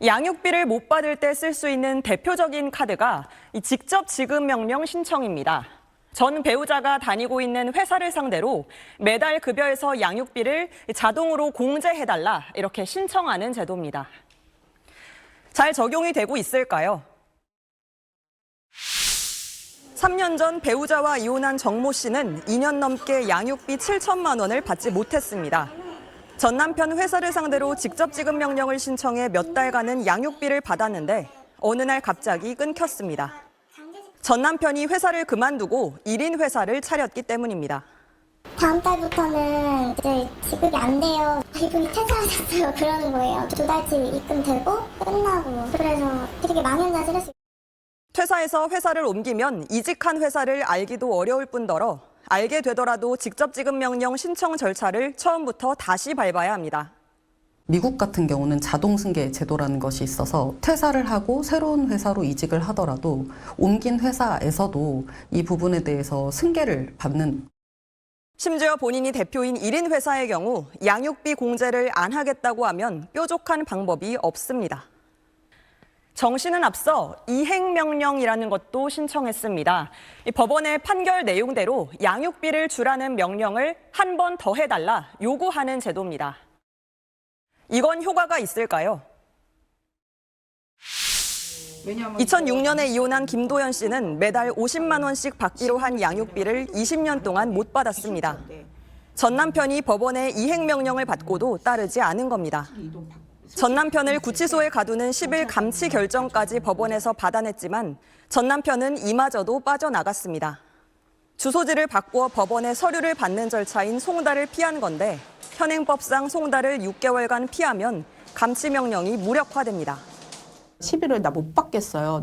양육비를 못 받을 때 쓸 수 있는 대표적인 카드가 이 직접 지급 명령 신청입니다. 전 배우자가 다니고 있는 회사를 상대로 매달 급여에서 양육비를 자동으로 공제해달라 이렇게 신청하는 제도입니다. 잘 적용이 되고 있을까요? 3년 전 배우자와 이혼한 정모 씨는 2년 넘게 양육비 7천만 원을 받지 못했습니다. 전 남편 회사를 상대로 직접 지급 명령을 신청해 몇 달간은 양육비를 받았는데 어느 날 갑자기 끊겼습니다. 전 남편이 회사를 그만두고 1인 회사를 차렸기 때문입니다. 다음 달부터는 이제 지급이 안 돼요. 이분이 퇴사하셨어요. 그러는 거예요. 2달치 입금되고 끝나고. 그래서 되게 망연자실했어요. 퇴사해서 회사를 옮기면 이직한 회사를 알기도 어려울 뿐더러 알게 되더라도 직접 지급 명령 신청 절차를 처음부터 다시 밟아야 합니다. 미국 같은 경우는 자동 승계 제도라는 것이 있어서 퇴사를 하고 새로운 회사로 이직을 하더라도 옮긴 회사에서도 이 부분에 대해서 승계를 받는. 심지어 본인이 대표인 1인 회사의 경우 양육비 공제를 안 하겠다고 하면 뾰족한 방법이 없습니다. 정 씨는 앞서 이행명령이라는 것도 신청했습니다. 법원의 판결 내용대로 양육비를 주라는 명령을 한 번 더 해달라 요구하는 제도입니다. 이건 효과가 있을까요? 2006년에 이혼한 김도연 씨는 매달 50만 원씩 받기로 한 양육비를 20년 동안 못 받았습니다. 전 남편이 법원의 이행명령을 받고도 따르지 않은 겁니다. 전 남편을 구치소에 가두는 10일 감치 결정까지 법원에서 받아냈지만 전 남편은 이마저도 빠져나갔습니다. 주소지를 바꾸어 법원의 서류를 받는 절차인 송달을 피한 건데 현행법상 송달을 6개월간 피하면 감치 명령이 무력화됩니다. 11월 나 못 받겠어요.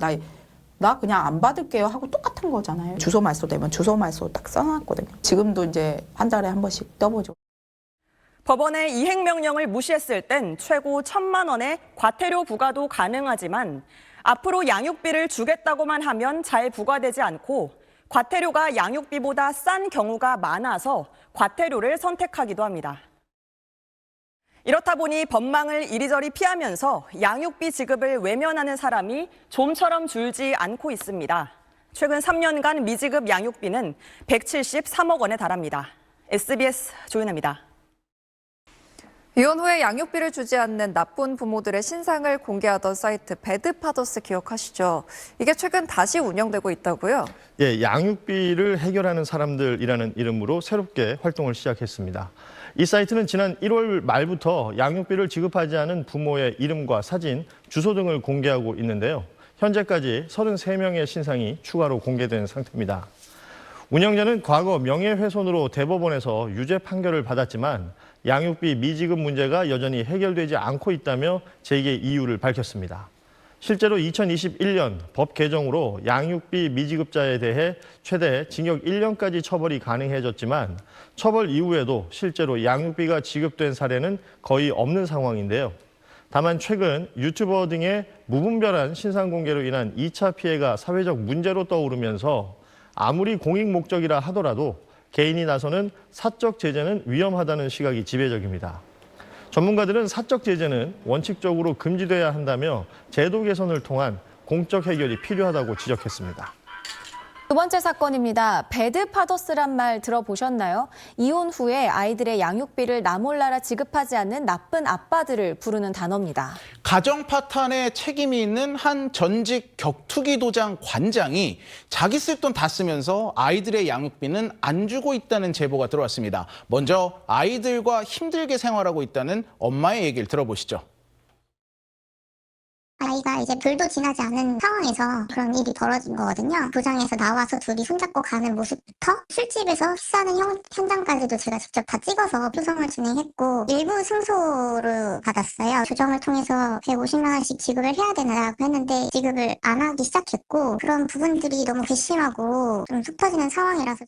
나 그냥 안 받을게요 하고 똑같은 거잖아요. 주소 말소 되면 주소 말소 딱 써놨거든요. 지금도 이제 한 달에 한 번씩 떠보죠. 법원의 이행명령을 무시했을 땐 최고 1,000만 원의 과태료 부과도 가능하지만 앞으로 양육비를 주겠다고만 하면 잘 부과되지 않고 과태료가 양육비보다 싼 경우가 많아서 과태료를 선택하기도 합니다. 이렇다 보니 법망을 이리저리 피하면서 양육비 지급을 외면하는 사람이 좀처럼 줄지 않고 있습니다. 최근 3년간 미지급 양육비는 173억 원에 달합니다. SBS 조윤아입니다. 이혼 후에 양육비를 주지 않는 나쁜 부모들의 신상을 공개하던 사이트 배드파더스 기억하시죠? 이게 최근 다시 운영되고 있다고요? 예, 양육비를 해결하는 사람들이라는 이름으로 새롭게 활동을 시작했습니다. 이 사이트는 지난 1월 말부터 양육비를 지급하지 않은 부모의 이름과 사진, 주소 등을 공개하고 있는데요. 현재까지 33명의 신상이 추가로 공개된 상태입니다. 운영자는 과거 명예훼손으로 대법원에서 유죄 판결을 받았지만 양육비 미지급 문제가 여전히 해결되지 않고 있다며 재개 이유를 밝혔습니다. 실제로 2021년 법 개정으로 양육비 미지급자에 대해 최대 징역 1년까지 처벌이 가능해졌지만 처벌 이후에도 실제로 양육비가 지급된 사례는 거의 없는 상황인데요. 다만 최근 유튜버 등의 무분별한 신상 공개로 인한 2차 피해가 사회적 문제로 떠오르면서 아무리 공익 목적이라 하더라도 개인이 나서는 사적 제재는 위험하다는 시각이 지배적입니다. 전문가들은 사적 제재는 원칙적으로 금지돼야 한다며 제도 개선을 통한 공적 해결이 필요하다고 지적했습니다. 두 번째 사건입니다. 배드파더스란 말 들어보셨나요? 이혼 후에 아이들의 양육비를 나 몰라라 지급하지 않는 나쁜 아빠들을 부르는 단어입니다. 가정 파탄에 책임이 있는 한 전직 격투기 도장 관장이 자기 쓸 돈 다 쓰면서 아이들의 양육비는 안 주고 있다는 제보가 들어왔습니다. 먼저 아이들과 힘들게 생활하고 있다는 엄마의 얘기를 들어보시죠. 아이가 이제 불도 지나지 않은 상황에서 그런 일이 벌어진 거거든요. 도장에서 나와서 둘이 손잡고 가는 모습부터 술집에서 키스하는 현장까지도 제가 직접 다 찍어서 소송을 진행했고 일부 승소를 받았어요. 조정을 통해서 150만 원씩 지급을 해야 되나라고 했는데 지급을 안 하기 시작했고 그런 부분들이 너무 괘씸하고 좀 속 터지는 상황이라서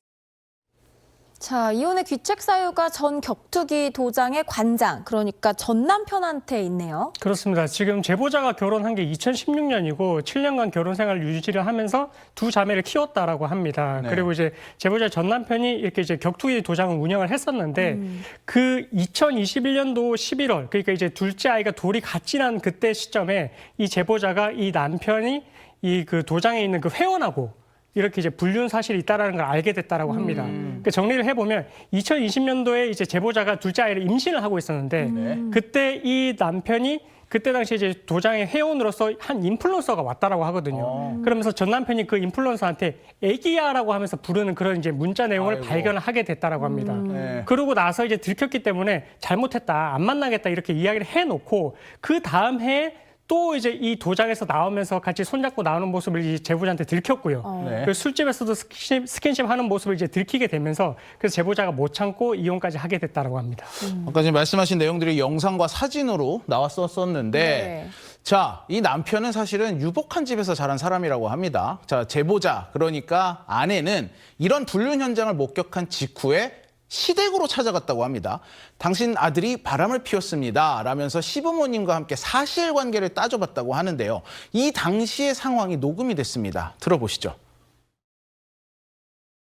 자, 이혼의 귀책 사유가 전 격투기 도장의 관장, 그러니까 전 남편한테 있네요. 그렇습니다. 지금 제보자가 결혼한 게 2016년이고 7년간 결혼 생활 유지를 하면서 두 자매를 키웠다라고 합니다. 네. 그리고 이제 제보자 전 남편이 이렇게 이제 격투기 도장을 운영을 했었는데 그 2021년도 11월, 그러니까 이제 둘째 아이가 돌이 갓 지난 그때 시점에 이 제보자가 이 남편이 이 그 도장에 있는 그 회원하고 이렇게 이제 불륜 사실이 있다라는 걸 알게 됐다라고 합니다. 그러니까 정리를 해보면 2020년도에 이제 제보자가 둘째 아이를 임신을 하고 있었는데 그때 이 남편이 그때 당시 이제 도장의 회원으로서 한 인플루언서가 왔다라고 하거든요. 그러면서 전 남편이 그 인플루언서한테 애기야라고 하면서 부르는 그런 이제 문자 내용을 아이고. 발견을 하게 됐다라고 합니다. 네. 그러고 나서 이제 들켰기 때문에 잘못했다, 안 만나겠다 이렇게 이야기를 해놓고 그 다음 해에 또 이제 이 도장에서 나오면서 같이 손잡고 나오는 모습을 이 제보자한테 들켰고요. 네. 그 술집에서도 스킨십 하는 모습을 이제 들키게 되면서 그래서 제보자가 못 참고 이혼까지 하게 됐다라고 합니다. 아까 지금 말씀하신 내용들이 영상과 사진으로 나왔었는데 네. 자, 이 남편은 사실은 유복한 집에서 자란 사람이라고 합니다. 자, 제보자, 그러니까 아내는 이런 불륜 현장을 목격한 직후에 시댁으로 찾아갔다고 합니다. 당신 아들이 바람을 피웠습니다. 라면서 시부모님과 함께 사실관계를 따져봤다고 하는데요. 이 당시의 상황이 녹음이 됐습니다. 들어보시죠.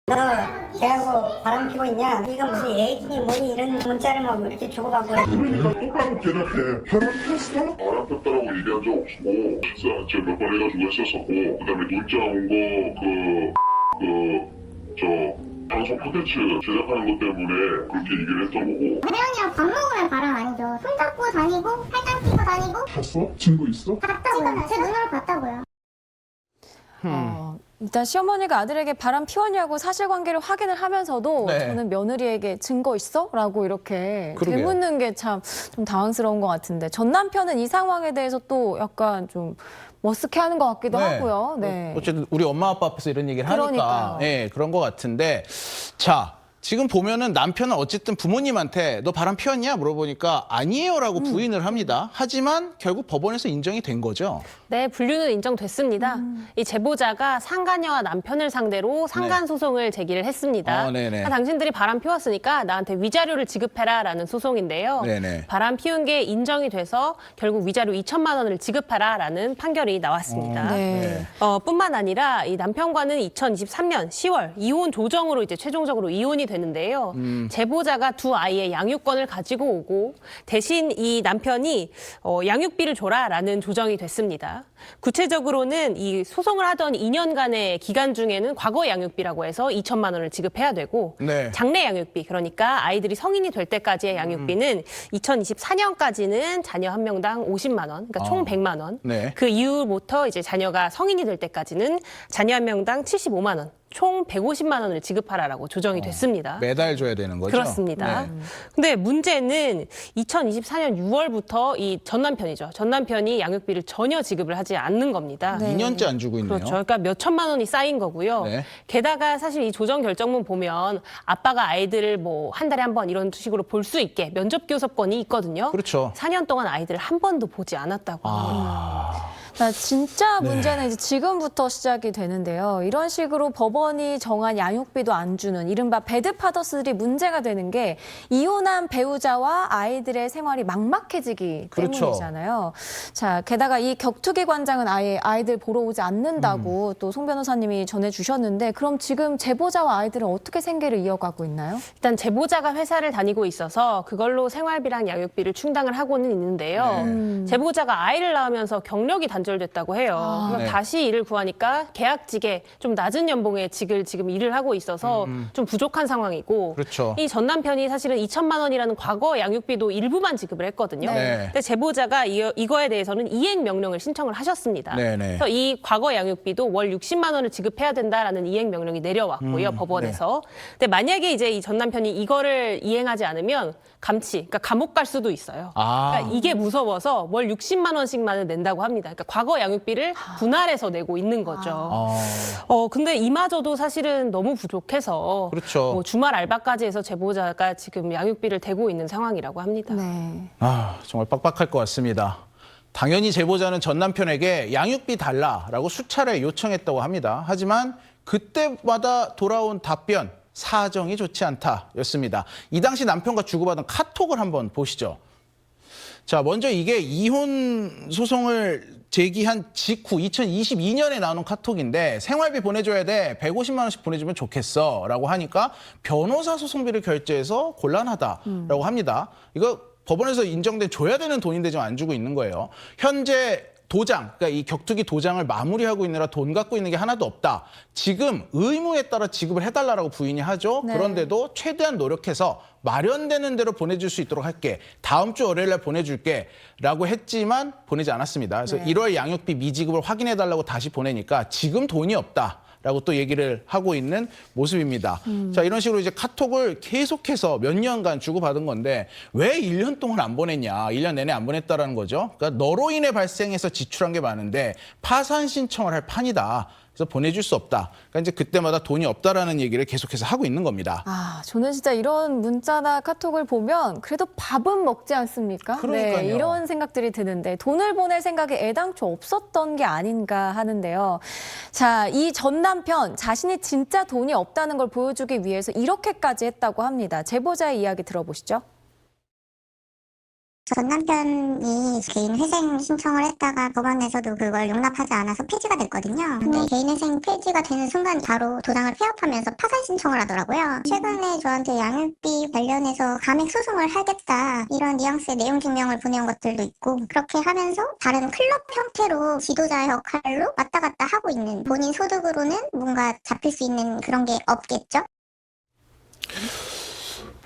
너 걔하고 바람 피고 있냐? 이거 무슨 애기 뭐니 이런 문자를 막 이렇게 주고받고 그러니까 똑바로 대답해. 바람 폈어? 바람 폈다라고 얘기한 적 없고 식사 제가 몇 번 해가지고 했었었고 그다음에 문자 온 거 방송 콘텐츠 제작하는 것 때문에 그렇게 얘기를 했던 거고. 혜연이랑 밥 먹으면 바람 아니죠. 손잡고 다니고 팔짱 끼고 다니고 봤어? 증거 있어? 봤다고요. 제 눈으로 봤다고요. 일단 시어머니가 아들에게 바람 피웠냐고 사실관계를 확인을 하면서도 네. 저는 며느리에게 증거 있어? 라고 이렇게 그러게요. 되묻는 게 참 좀 당황스러운 것 같은데 전 남편은 이 상황에 대해서 또 약간 좀 머쓱해하는 것 같기도 하고요. 네. 어쨌든 우리 엄마 아빠 앞에서 이런 얘기를 하니까 그러니까요. 예, 그런 것 같은데 자, 지금 보면은 남편은 어쨌든 부모님한테 너 바람 피웠냐 물어보니까 아니에요라고 부인을 합니다. 하지만 결국 법원에서 인정이 된 거죠. 네, 분류는 인정됐습니다. 이 제보자가 상간녀와 남편을 상대로 상간 소송을 제기를 했습니다. 네네. 당신들이 바람 피웠으니까 나한테 위자료를 지급해라라는 소송인데요. 네네. 바람 피운 게 인정이 돼서 결국 위자료 2천만 원을 지급하라라는 판결이 나왔습니다. 네. 뿐만 아니라 이 남편과는 2023년 10월 이혼 조정으로 이제 최종적으로 이혼이 되는데요. 제보자가 두 아이의 양육권을 가지고 오고 대신 이 남편이 양육비를 줘라라는 조정이 됐습니다. 구체적으로는 이 소송을 하던 2년간의 기간 중에는 과거 양육비라고 해서 2천만 원을 지급해야 되고 네. 장래 양육비 그러니까 아이들이 성인이 될 때까지의 양육비는 2024년까지는 자녀 한 명당 50만 원, 그러니까 총 100만 원. 네. 그 이후부터 이제 자녀가 성인이 될 때까지는 자녀 한 명당 75만 원. 총 150만 원을 지급하라라고 조정이 됐습니다. 매달 줘야 되는 거죠? 그렇습니다. 네. 근데 문제는 2024년 6월부터 이 전 남편이죠. 전 남편이 양육비를 전혀 지급을 하지 않는 겁니다. 2년째 안 주고 있네요. 그렇죠. 그러니까 몇 천만 원이 쌓인 거고요. 네. 게다가 사실 이 조정 결정문 보면 아빠가 아이들을 뭐 한 달에 한 번 이런 식으로 볼 수 있게 면접 교섭권이 있거든요. 그렇죠. 4년 동안 아이들을 한 번도 보지 않았다고 합니다. 진짜 문제는 이제 지금부터 시작이 되는데요. 이런 식으로 법원이 정한 양육비도 안 주는 이른바 배드파더스들이 문제가 되는 게 이혼한 배우자와 아이들의 생활이 막막해지기 그렇죠. 때문이잖아요. 자, 게다가 이 격투기 관장은 아예 아이들 보러 오지 않는다고 또 송 변호사님이 전해주셨는데 그럼 지금 제보자와 아이들은 어떻게 생계를 이어가고 있나요? 일단 제보자가 회사를 다니고 있어서 그걸로 생활비랑 양육비를 충당을 하고는 있는데요. 제보자가 아이를 낳으면서 경력이 단절됐다고 해요. 그래서 네. 다시 일을 구하니까 계약직에 좀 낮은 연봉의 직을 지금 일을 하고 있어서 좀 부족한 상황이고 그렇죠. 이 전 남편이 사실은 2천만 원이라는 과거 양육비도 일부만 지급을 했거든요. 네. 근데 제보자가 이거에 대해서는 이행 명령을 신청을 하셨습니다. 네네. 그래서 이 과거 양육비도 월 60만 원을 지급해야 된다라는 이행 명령이 내려왔고요, 법원에서. 근데 만약에 이제 이 전 남편이 이거를 이행하지 않으면 그러니까 감옥 갈 수도 있어요. 그러니까 이게 무서워서 월 60만 원씩만을 낸다고 합니다. 그러니까 과거 양육비를 분할해서 내고 있는 거죠. 근데 이마저도 사실은 너무 부족해서 그렇죠. 뭐 주말 알바까지 해서 제보자가 지금 양육비를 대고 있는 상황이라고 합니다. 네. 정말 빡빡할 것 같습니다. 당연히 제보자는 전 남편에게 양육비 달라라고 수차례 요청했다고 합니다. 하지만 그때마다 돌아온 답변, 사정이 좋지 않다였습니다. 이 당시 남편과 주고받은 카톡을 한번 보시죠. 자, 먼저 이게 이혼 소송을 제기한 직후 2022년에 나오는 카톡인데 생활비 보내줘야 돼. 150만 원씩 보내주면 좋겠어. 라고 하니까 변호사 소송비를 결제해서 곤란하다라고 합니다. 이거 법원에서 인정된 줘야 되는 돈인데 지금 안 주고 있는 거예요. 현재 도장, 그러니까 이 격투기 도장을 마무리하고 있느라 돈 갖고 있는 게 하나도 없다. 지금 의무에 따라 지급을 해달라고 부인이 하죠. 네. 그런데도 최대한 노력해서 마련되는 대로 보내줄 수 있도록 할게. 다음 주 월요일 날 보내줄게. 라고 했지만 보내지 않았습니다. 그래서 네. 1월 양육비 미지급을 확인해달라고 다시 보내니까 지금 돈이 없다. 라고 또 얘기를 하고 있는 모습입니다. 자, 이런 식으로 이제 카톡을 계속해서 몇 년간 주고받은 건데 왜 1년 동안 안 보냈냐, 1년 내내 안 보냈다라는 거죠. 그러니까 너로 인해 발생해서 지출한 게 많은데 파산 신청을 할 판이다. 그래서 보내줄 수 없다. 그러니까 이제 그때마다 돈이 없다라는 얘기를 계속해서 하고 있는 겁니다. 아, 저는 진짜 이런 문자나 카톡을 보면 그래도 밥은 먹지 않습니까? 그러니까요. 네, 이런 생각들이 드는데 돈을 보낼 생각이 애당초 없었던 게 아닌가 하는데요. 자, 이 전 남편 자신이 진짜 돈이 없다는 걸 보여주기 위해서 이렇게까지 했다고 합니다. 제보자의 이야기 들어보시죠. 전 남편이 개인 회생 신청을 했다가 법원에서도 그걸 용납하지 않아서 폐지가 됐거든요. 근데 개인 회생 폐지가 되는 순간 바로 도장을 폐업하면서 파산 신청을 하더라고요. 최근에 저한테 양육비 관련해서 감액 소송을 하겠다 이런 뉘앙스의 내용 증명을 보내온 것들도 있고 그렇게 하면서 다른 클럽 형태로 지도자 역할로 왔다 갔다 하고 있는 본인 소득으로는 뭔가 잡힐 수 있는 그런 게 없겠죠?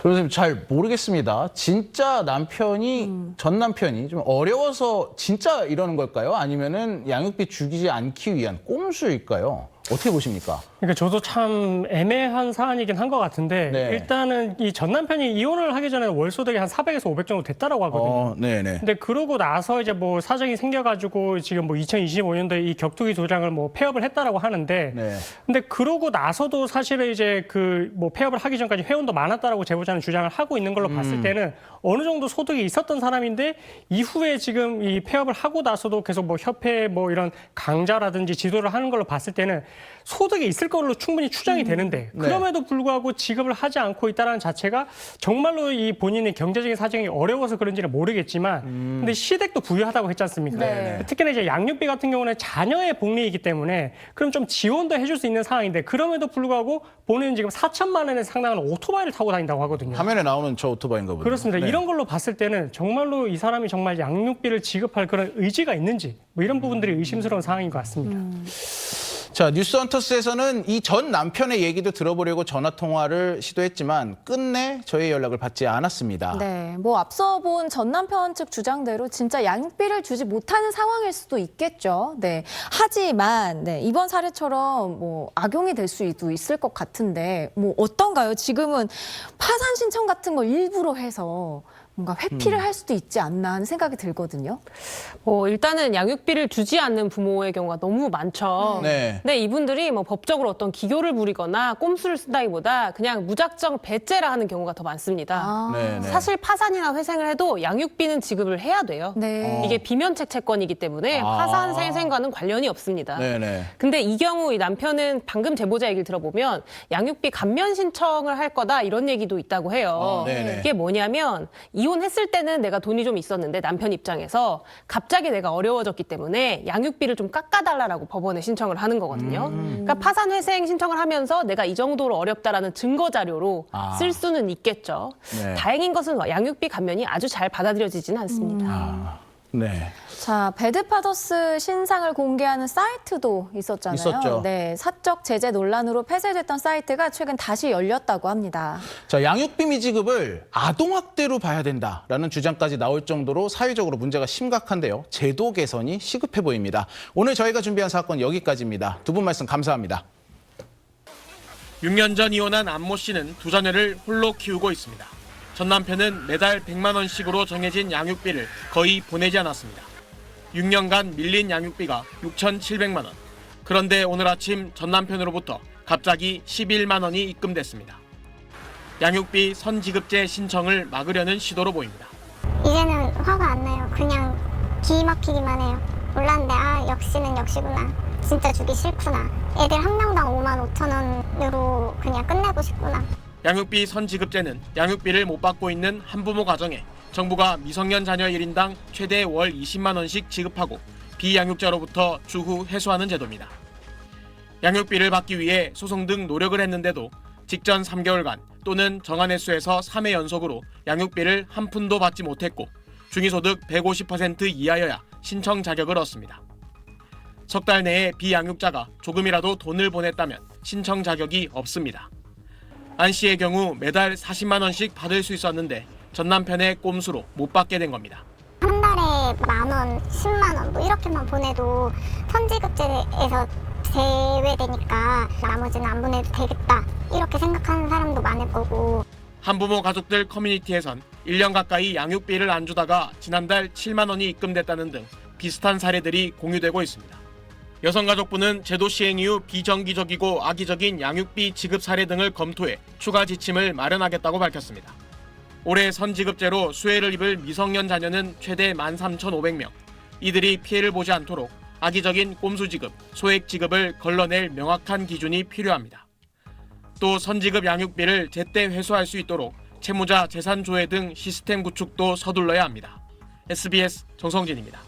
변호사님 잘 모르겠습니다. 진짜 남편이 전 남편이 좀 어려워서 진짜 이러는 걸까요? 아니면은 양육비 주지 않기 위한 꼼수일까요? 어떻게 보십니까? 그러니까 저도 참 애매한 사안이긴 한 것 같은데 네. 일단은 이 전 남편이 이혼을 하기 전에 월 소득이 한 400에서 500 정도 됐다라고 하거든요. 네네. 근데 그러고 나서 이제 뭐 사정이 생겨가지고 지금 뭐 2025년도에 이 격투기 도장을 뭐 폐업을 했다라고 하는데, 네. 근데 그러고 나서도 사실은 이제 그 뭐 폐업을 하기 전까지 회원도 많았다라고 제보자는 주장을 하고 있는 걸로 봤을 때는 어느 정도 소득이 있었던 사람인데 이후에 지금 이 폐업을 하고 나서도 계속 뭐 협회 뭐 이런 강좌라든지 지도를 하는 걸로 봤을 때는 소득이 있을 걸로 충분히 추정이 되는데 그럼에도 불구하고 지급을 하지 않고 있다는 자체가 정말로 이 본인의 경제적인 사정이 어려워서 그런지는 모르겠지만 근데 시댁도 부유하다고 했지 않습니까? 네. 특히나 이제 양육비 같은 경우는 자녀의 복리이기 때문에 그럼 좀 지원도 해줄 수 있는 상황인데 그럼에도 불구하고 본인은 지금 4천만 원에 상당한 오토바이를 타고 다닌다고 하거든요. 화면에 나오는 저 오토바이인가 보네요. 그렇습니다. 네. 이런 걸로 봤을 때는 정말로 이 사람이 정말 양육비를 지급할 그런 의지가 있는지 뭐 이런 부분들이 의심스러운 상황인 것 같습니다. 자, 뉴스헌터스에서는 이 전 남편의 얘기도 들어보려고 전화 통화를 시도했지만 끝내 저희 연락을 받지 않았습니다. 네, 뭐 앞서 본 전 남편 측 주장대로 진짜 양육비를 주지 못하는 상황일 수도 있겠죠. 네, 하지만 네, 이번 사례처럼 뭐 악용이 될 수도 있을 것 같은데 뭐 어떤가요? 지금은 파산 신청 같은 걸 일부러 해서 뭔가 회피를 할 수도 있지 않나 하는 생각이 들거든요. 일단은 양육비를 주지 않는 부모의 경우가 너무 많죠. 네. 근데 이분들이 뭐 법적으로 어떤 기교를 부리거나 꼼수를 쓴다기보다 그냥 무작정 배째라 하는 경우가 더 많습니다. 아, 네, 네. 사실 파산이나 회생을 해도 양육비는 지급을 해야 돼요. 네. 이게 비면책 채권이기 때문에 파산 회생과는 관련이 없습니다. 네네. 근데 이 경우 이 남편은 방금 제보자 얘기를 들어보면 양육비 감면 신청을 할 거다 이런 얘기도 있다고 해요. 네네. 이게 뭐냐면 이혼했을 때는 내가 돈이 좀 있었는데 남편 입장에서 갑자기 내가 어려워졌기 때문에 양육비를 좀 깎아달라고 법원에 신청을 하는 거거든요. 그러니까 파산 회생 신청을 하면서 내가 이 정도로 어렵다라는 증거 자료로 쓸 수는 있겠죠. 네. 다행인 것은 양육비 감면이 아주 잘 받아들여지지는 않습니다. 네. 자, 배드파더스 신상을 공개하는 사이트도 있었잖아요. 있었죠. 네, 사적 제재 논란으로 폐쇄됐던 사이트가 최근 다시 열렸다고 합니다. 자, 양육비 미지급을 아동학대로 봐야 된다라는 주장까지 나올 정도로 사회적으로 문제가 심각한데요. 제도 개선이 시급해 보입니다. 오늘 저희가 준비한 사건 여기까지입니다. 두 분 말씀 감사합니다. 6년 전 이혼한 안모 씨는 두 자녀를 홀로 키우고 있습니다. 전 남편은 매달 100만 원씩으로 정해진 양육비를 거의 보내지 않았습니다. 6년간 밀린 양육비가 6,700만 원. 그런데 오늘 아침 전 남편으로부터 갑자기 11만 원이 입금됐습니다. 양육비 선지급제 신청을 막으려는 시도로 보입니다. 이제는 화가 안 나요. 그냥 기 막히기만 해요. 몰랐는데 역시는 역시구나. 진짜 주기 싫구나. 애들 한 명당 55,000원으로 그냥 끝내고 싶구나. 양육비 선지급제는 양육비를 못 받고 있는 한부모 가정에 정부가 미성년 자녀 1인당 최대 월 20만 원씩 지급하고 비양육자로부터 추후 회수하는 제도입니다. 양육비를 받기 위해 소송 등 노력을 했는데도 직전 3개월간 또는 정한 횟수에서 3회 연속으로 양육비를 한 푼도 받지 못했고 중위소득 150% 이하여야 신청 자격을 얻습니다. 석 달 내에 비양육자가 조금이라도 돈을 보냈다면 신청 자격이 없습니다. 안 씨의 경우 매달 40만 원씩 받을 수 있었는데 전 남편의 꼼수로 못 받게 된 겁니다. 한 달에 10,000원, 10만 원 뭐 이렇게만 보내도 선지급제에서 제외되니까 나머지는 안 보내도 되겠다 이렇게 생각하는 사람도 많을 거고. 한부모 가족들 커뮤니티에선 1년 가까이 양육비를 안 주다가 지난달 7만 원이 입금됐다는 등 비슷한 사례들이 공유되고 있습니다. 여성가족부는 제도 시행 이후 비정기적이고 악의적인 양육비 지급 사례 등을 검토해 추가 지침을 마련하겠다고 밝혔습니다. 올해 선지급제로 수혜를 입을 미성년 자녀는 최대 13,500명. 이들이 피해를 보지 않도록 악의적인 꼼수 지급, 소액 지급을 걸러낼 명확한 기준이 필요합니다. 또 선지급 양육비를 제때 회수할 수 있도록 채무자 재산 조회 등 시스템 구축도 서둘러야 합니다. SBS 정성진입니다.